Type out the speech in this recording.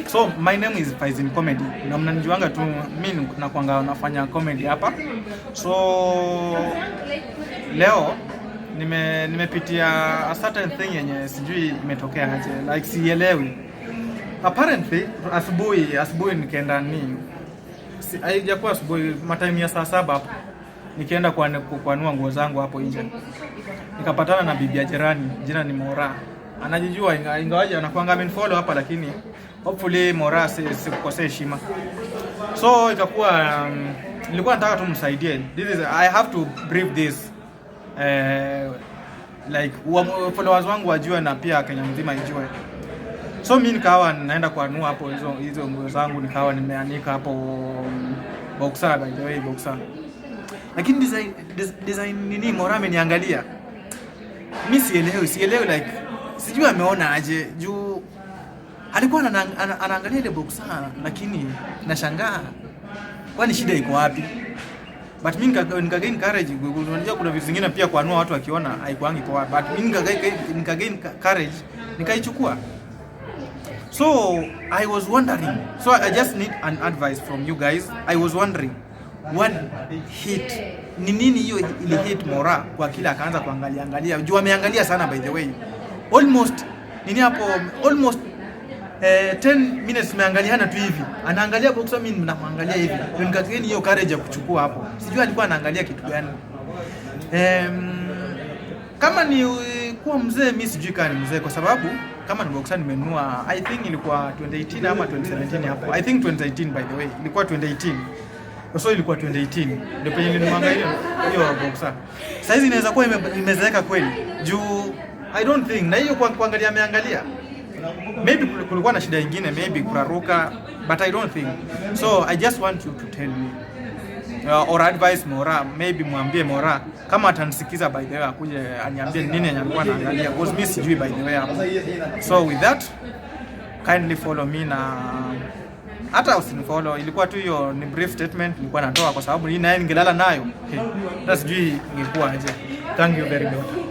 So my name is Faizin Comedy. Na mnanijuanga tu mimi nakuanga nafanya comedy hapa. So leo nimepitia a certain thing yenye sijui imetokea aje. Like sielewi. Apparently asubuhi nikaenda haijakuwa asubuhi, matime ya saa 7 hapo. Nikaenda kuanua nguo zangu hapo nje. Nikapatana na bibi ya jirani, jina ni Mora. Anajijua ingawaje anakuanga amenifollow hapa, lakini hopefully Mora sikukosea heshima. So ikakuwa nilikuwa nataka tu msaidie. I have to brief this like followers wangu wajue na pia Kenya mzima ijue. So mimi nikawa naenda kuanua hapo hizo nguo zangu, nikawa nimeanika hapo boxer, by the way boxer. Lakini design nini Mora ameniangalia. Mimi sielewi like sijui ameona aje juu alikuwa anaangalia ile boxer, lakini nashangaa kwani shida iko wapi? But mimi nikagain courage. Unajua kuna vitu vingine pia kuanua watu wakiona haikuangi poa, but mimi nikagain courage nikaichukua. So I was wondering, so I just need an advice from you guys. I was wondering what hit ni nini hiyo ili hit Mora kwa kila akaanza kuangalia. Juu ameangalia sana, by the way. Almost 10 minutes meangaliana tu hivi. Anaangalia boxer, mimi ninamwangalia hivi. Nikageni hiyo courage ya kuchukua hapo. Sijui alikuwa anaangalia kitu gani. Kama ni kuwa mzee, mimi sijui kama ni mzee kwa sababu kama ni boxer nimenunua I think ilikuwa 2018 ama 2017 hapo. I think 2018 by the way. Ilikuwa 2018. So ilikuwa 2018. Ndio penye nilimwangalia hiyo boxer. Sasa hizi inaweza kuwa imezeeka kweli. Juu I don't think na hiyo kuangalia ameangalia. Maybe kulikuwa na shida nyingine, maybe kuraruka, but I don't think. So I just want you to tell me or advise Mora, maybe mwambie Mora kama atanisikiza, by the way akuje aniambie nini alikuwa anaangalia, because mimi sijui by the way hapo. So with that, kindly follow me, na hata usinifollow, ilikuwa tu hiyo ni brief statement nilikuwa natoa kwa sababu hii naye ningelala nayo. Hata sijui ingekuwa aje. Thank you very much.